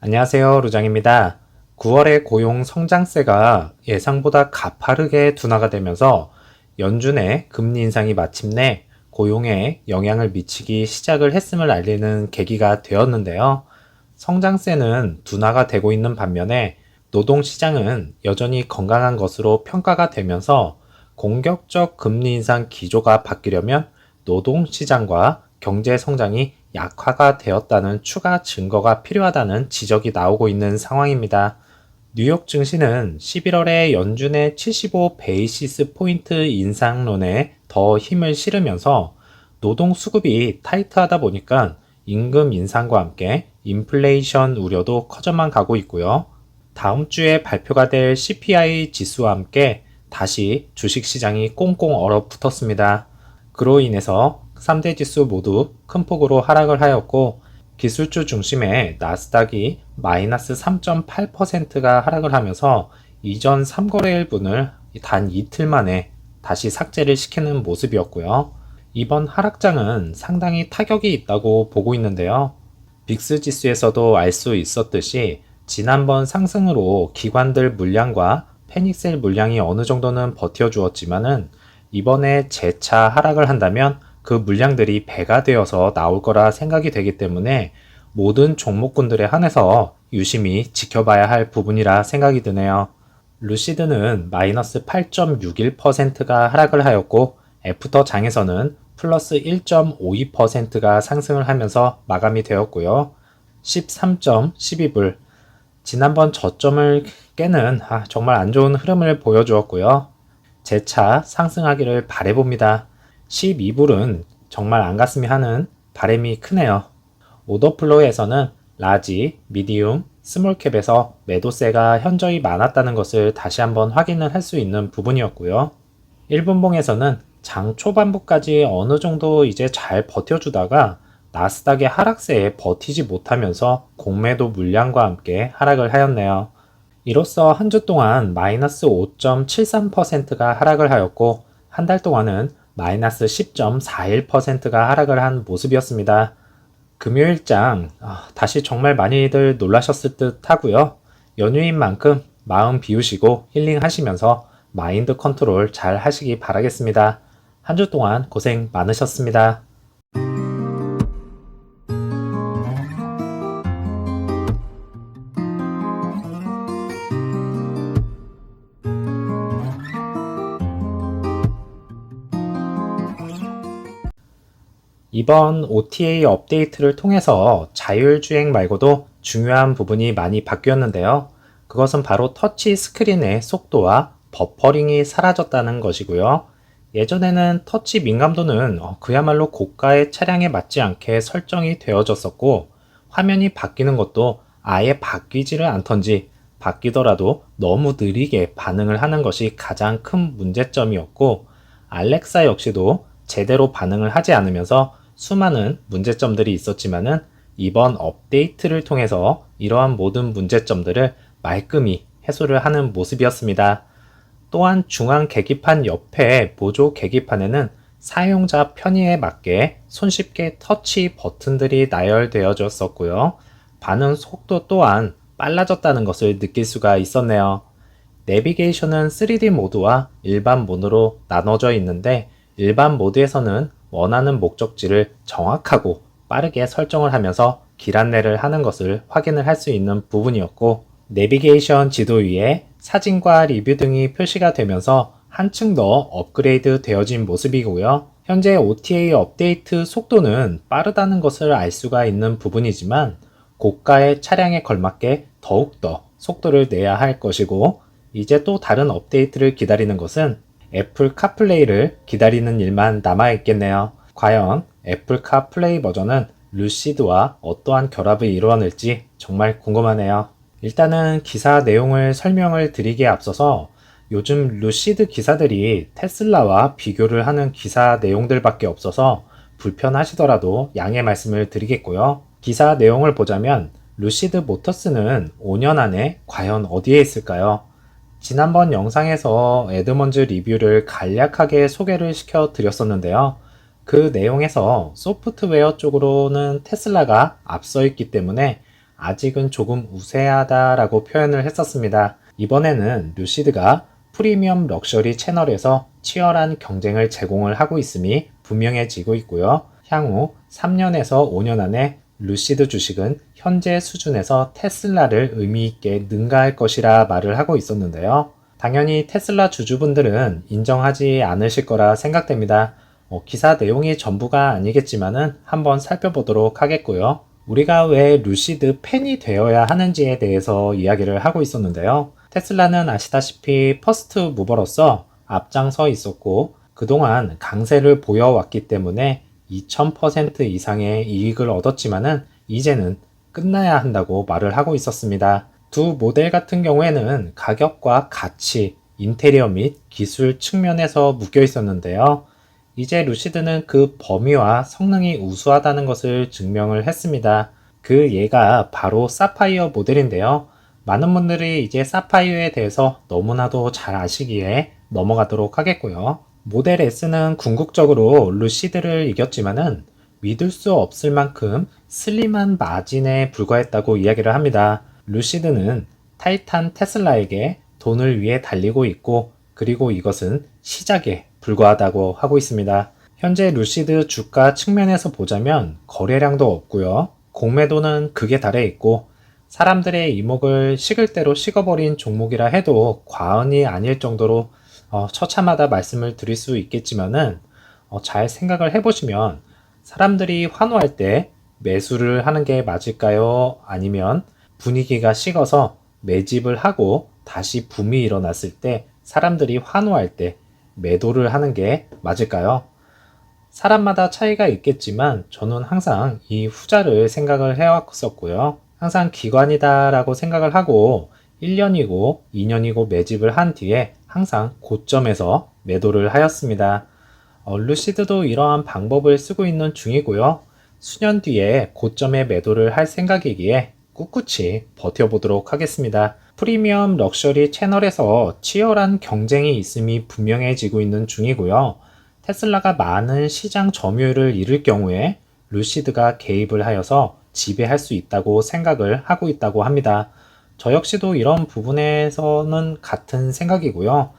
안녕하세요, 루장입니다. 9월에 고용 성장세가 예상보다 가파르게 둔화가 되면서 연준의 금리 인상이 마침내 고용에 영향을 미치기 시작을 했음을 알리는 계기가 되었는데요. 성장세는 둔화가 되고 있는 반면에 노동시장은 여전히 건강한 것으로 평가가 되면서 공격적 금리 인상 기조가 바뀌려면 노동시장과 경제 성장이 약화가 되었다는 추가 증거가 필요하다는 지적이 나오고 있는 상황입니다. 뉴욕 증시는 11월에 연준의 75 베이시스 포인트 인상론에 더 힘을 실으면서 노동 수급이 타이트하다 보니까 임금 인상과 함께 인플레이션 우려도 커져만 가고 있고요. 다음 주에 발표가 될 CPI 지수와 함께 다시 주식시장이 꽁꽁 얼어붙었습니다. 그로 인해서 3대 지수 모두 큰 폭으로 하락을 하였고 기술주 중심의 나스닥이 마이너스 3.8%가 하락을 하면서 이전 3거래일분을 단 이틀 만에 다시 삭제를 시키는 모습이었고요. 이번 하락장은 상당히 타격이 있다고 보고 있는데요. 빅스 지수에서도 알 수 있었듯이 지난번 상승으로 기관들 물량과 패닉셀 물량이 어느 정도는 버텨주었지만은 이번에 재차 하락을 한다면 그 물량들이 배가 되어서 나올 거라 생각이 되기 때문에 모든 종목군들에 한해서 유심히 지켜봐야 할 부분이라 생각이 드네요. 루시드는 마이너스 8.61%가 하락을 하였고 애프터 장에서는 플러스 1.52%가 상승을 하면서 마감이 되었고요. 13.12불 지난번 저점을 깨는 정말 안 좋은 흐름을 보여주었고요. 재차 상승하기를 바래봅니다. 12불은 정말 안 갔으면 하는 바람이 크네요. 오더플로우에서는 라지, 미디움, 스몰캡에서 매도세가 현저히 많았다는 것을 다시 한번 확인을 할 수 있는 부분이었고요. 1분봉에서는 장 초반부까지 어느 정도 이제 잘 버텨주다가 나스닥의 하락세에 버티지 못하면서 공매도 물량과 함께 하락을 하였네요. 이로써 한 주 동안 마이너스 5.73%가 하락을 하였고 한 달 동안은 마이너스 10.41%가 하락을 한 모습이었습니다. 금요일장 다시 정말 많이들 놀라셨을 듯 하고요. 연휴인 만큼 마음 비우시고 힐링하시면서 마인드 컨트롤 잘 하시기 바라겠습니다. 한 주 동안 고생 많으셨습니다. 이번 OTA 업데이트를 통해서 자율주행 말고도 중요한 부분이 많이 바뀌었는데요. 그것은 바로 터치 스크린의 속도와 버퍼링이 사라졌다는 것이고요. 예전에는 터치 민감도는 그야말로 고가의 차량에 맞지 않게 설정이 되어졌었고 화면이 바뀌는 것도 아예 바뀌지를 않던지 바뀌더라도 너무 느리게 반응을 하는 것이 가장 큰 문제점이었고 알렉사 역시도 제대로 반응을 하지 않으면서 수많은 문제점들이 있었지만은 이번 업데이트를 통해서 이러한 모든 문제점들을 말끔히 해소를 하는 모습이었습니다. 또한 중앙 계기판 옆에 보조 계기판에는 사용자 편의에 맞게 손쉽게 터치 버튼들이 나열되어졌었고요. 반응 속도 또한 빨라졌다는 것을 느낄 수가 있었네요. 내비게이션은 3D 모드와 일반 모드로 나눠져 있는데 일반 모드에서는 원하는 목적지를 정확하고 빠르게 설정을 하면서 길 안내를 하는 것을 확인을 할 수 있는 부분이었고 내비게이션 지도 위에 사진과 리뷰 등이 표시가 되면서 한층 더 업그레이드 되어진 모습이고요. 현재 OTA 업데이트 속도는 빠르다는 것을 알 수가 있는 부분이지만 고가의 차량에 걸맞게 더욱더 속도를 내야 할 것이고 이제 또 다른 업데이트를 기다리는 것은 애플 카플레이를 기다리는 일만 남아있겠네요. 과연 애플 카플레이 버전은 루시드와 어떠한 결합을 이루어낼지 정말 궁금하네요. 일단은 기사 내용을 설명을 드리기에 앞서서 요즘 루시드 기사들이 테슬라와 비교를 하는 기사 내용들밖에 없어서 불편하시더라도 양해 말씀을 드리겠고요. 기사 내용을 보자면 루시드 모터스는 5년 안에 과연 어디에 있을까요? 지난번 영상에서 에드먼즈 리뷰를 간략하게 소개를 시켜 드렸었는데요. 그 내용에서 소프트웨어 쪽으로는 테슬라가 앞서 있기 때문에 아직은 조금 우세하다라고 표현을 했었습니다. 이번에는 루시드가 프리미엄 럭셔리 채널에서 치열한 경쟁을 제공을 하고 있음이 분명해지고 있고요. 향후 3년에서 5년 안에 루시드 주식은 현재 수준에서 테슬라를 의미 있게 능가할 것이라 말을 하고 있었는데요. 당연히 테슬라 주주분들은 인정하지 않으실 거라 생각됩니다. 기사 내용이 전부가 아니겠지만은 한번 살펴보도록 하겠고요. 우리가 왜 루시드 팬이 되어야 하는지에 대해서 이야기를 하고 있었는데요. 테슬라는 아시다시피 퍼스트 무버로서 앞장서 있었고 그동안 강세를 보여왔기 때문에 2000% 이상의 이익을 얻었지만은 이제는 끝나야 한다고 말을 하고 있었습니다. 두 모델 같은 경우에는 가격과 가치, 인테리어 및 기술 측면에서 묶여 있었는데요. 이제 루시드는 그 범위와 성능이 우수하다는 것을 증명을 했습니다. 그 예가 바로 사파이어 모델인데요. 많은 분들이 이제 사파이어에 대해서 너무나도 잘 아시기에 넘어가도록 하겠고요. 모델 S는 궁극적으로 루시드를 이겼지만은 믿을 수 없을 만큼 슬림한 마진에 불과했다고 이야기를 합니다. 루시드는 타이탄 테슬라에게 돈을 위해 달리고 있고 그리고 이것은 시작에 불과하다고 하고 있습니다. 현재 루시드 주가 측면에서 보자면 거래량도 없고요. 공매도는 극에 달해 있고 사람들의 이목을 식을 대로 식어버린 종목이라 해도 과언이 아닐 정도로 처참하다 말씀을 드릴 수 있겠지만은 잘 생각을 해보시면 사람들이 환호할 때 매수를 하는 게 맞을까요? 아니면 분위기가 식어서 매집을 하고 다시 붐이 일어났을 때 사람들이 환호할 때 매도를 하는 게 맞을까요? 사람마다 차이가 있겠지만 저는 항상 이 후자를 생각을 해왔었고요. 항상 기관이다라고 생각을 하고 1년이고 2년이고 매집을 한 뒤에 항상 고점에서 매도를 하였습니다. 루시드도 이러한 방법을 쓰고 있는 중이고요. 수년 뒤에 고점에 매도를 할 생각이기에 꿋꿋이 버텨보도록 하겠습니다. 프리미엄 럭셔리 채널에서 치열한 경쟁이 있음이 분명해지고 있는 중이고요. 테슬라가 많은 시장 점유율을 잃을 경우에 루시드가 개입을 하여서 지배할 수 있다고 생각을 하고 있다고 합니다. 저 역시도 이런 부분에서는 같은 생각이고요.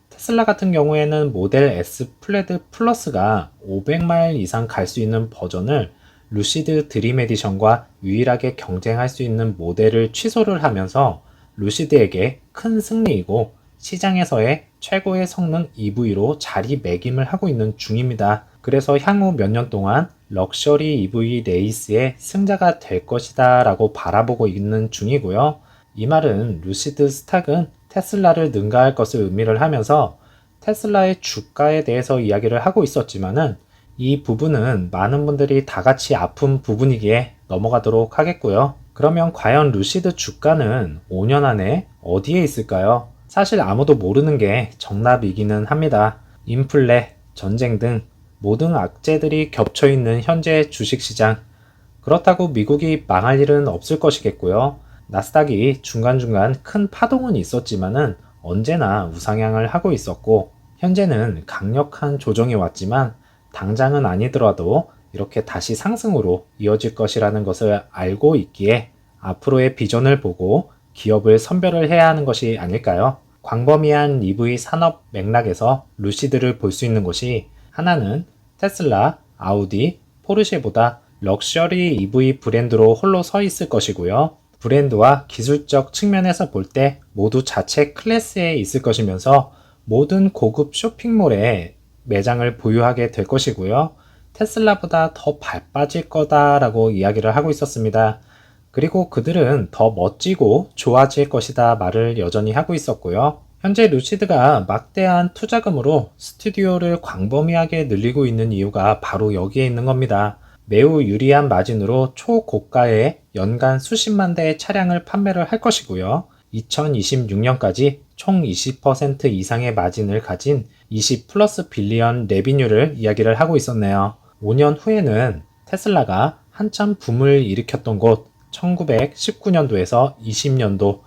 테슬라 같은 경우에는 모델 S 플레드 플러스가 500마일 이상 갈 수 있는 버전을 루시드 드림 에디션과 유일하게 경쟁할 수 있는 모델을 취소를 하면서 루시드에게 큰 승리이고 시장에서의 최고의 성능 EV로 자리매김을 하고 있는 중입니다. 그래서 향후 몇 년 동안 럭셔리 EV 레이스의 승자가 될 것이다 라고 바라보고 있는 중이고요. 이 말은 루시드 스탁은 테슬라를 능가할 것을 의미를 하면서 테슬라의 주가에 대해서 이야기를 하고 있었지만은 이 부분은 많은 분들이 다 같이 아픈 부분이기에 넘어가도록 하겠고요. 그러면 과연 루시드 주가는 5년 안에 어디에 있을까요? 사실 아무도 모르는 게 정답이기는 합니다. 인플레, 전쟁 등 모든 악재들이 겹쳐 있는 현재 주식시장. 그렇다고 미국이 망할 일은 없을 것이겠고요. 나스닥이 중간중간 큰 파동은 있었지만은 언제나 우상향을 하고 있었고 현재는 강력한 조정이 왔지만 당장은 아니더라도 이렇게 다시 상승으로 이어질 것이라는 것을 알고 있기에 앞으로의 비전을 보고 기업을 선별을 해야 하는 것이 아닐까요? 광범위한 EV 산업 맥락에서 루시드를 볼 수 있는 곳이 하나는 테슬라, 아우디, 포르쉐보다 럭셔리 EV 브랜드로 홀로 서 있을 것이고요. 브랜드와 기술적 측면에서 볼 때 모두 자체 클래스에 있을 것이면서 모든 고급 쇼핑몰에 매장을 보유하게 될 것이고요. 테슬라보다 더 발빠질 거다라고 이야기를 하고 있었습니다. 그리고 그들은 더 멋지고 좋아질 것이다 말을 여전히 하고 있었고요. 현재 루시드가 막대한 투자금으로 스튜디오를 광범위하게 늘리고 있는 이유가 바로 여기에 있는 겁니다. 매우 유리한 마진으로 초고가의 연간 수십만 대의 차량을 판매를 할 것이고요. 2026년까지 총 20% 이상의 마진을 가진 20 플러스 빌리언 레비뉴를 이야기를 하고 있었네요. 5년 후에는 테슬라가 한참 붐을 일으켰던 곳 1919년도에서 20년도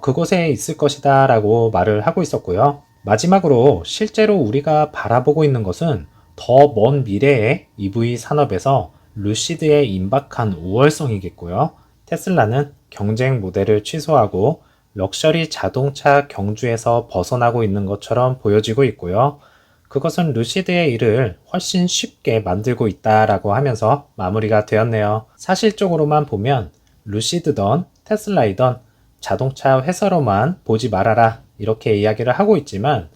그곳에 있을 것이다 라고 말을 하고 있었고요. 마지막으로 실제로 우리가 바라보고 있는 것은 더 먼 미래의 EV 산업에서 루시드의 임박한 우월성이겠고요. 테슬라는 경쟁 모델을 취소하고 럭셔리 자동차 경주에서 벗어나고 있는 것처럼 보여지고 있고요. 그것은 루시드의 일을 훨씬 쉽게 만들고 있다라고 하면서 마무리가 되었네요. 사실적으로만 보면 루시드던 테슬라이던 자동차 회사로만 보지 말아라 이렇게 이야기를 하고 있지만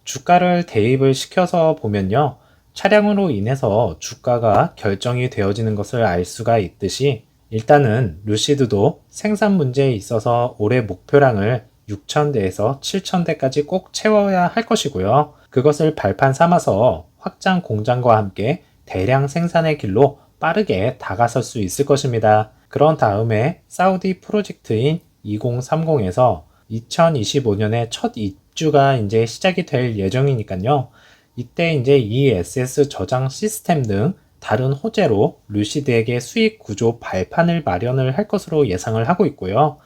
주가를 대입을 시켜서 보면요. 차량으로 인해서 주가가 결정이 되어지는 것을 알 수가 있듯이 일단은 루시드도 생산 문제에 있어서 올해 목표량을 6,000대에서 7,000대까지 꼭 채워야 할 것이고요. 그것을 발판 삼아서 확장 공장과 함께 대량 생산의 길로 빠르게 다가설 수 있을 것입니다. 그런 다음에 사우디 프로젝트인 2030에서 2025년에 첫 입주가 이제 시작이 될 예정이니까요. 이때 이제 ESS 저장 시스템 등 다른 호재로 루시드에게 수익 구조 발판을 마련을 할 것으로 예상을 하고 있고요.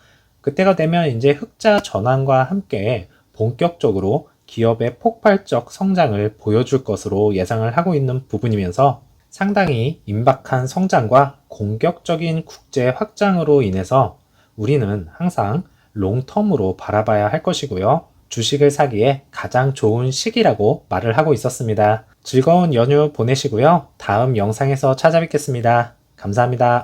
그때가 되면 이제 흑자 전환과 함께 본격적으로 기업의 폭발적 성장을 보여줄 것으로 예상을 하고 있는 부분이면서 상당히 임박한 성장과 공격적인 국제 확장으로 인해서 우리는 항상 롱텀으로 바라봐야 할 것이고요. 주식을 사기에 가장 좋은 시기라고 말을 하고 있었습니다. 즐거운 연휴 보내시고요. 다음 영상에서 찾아뵙겠습니다. 감사합니다.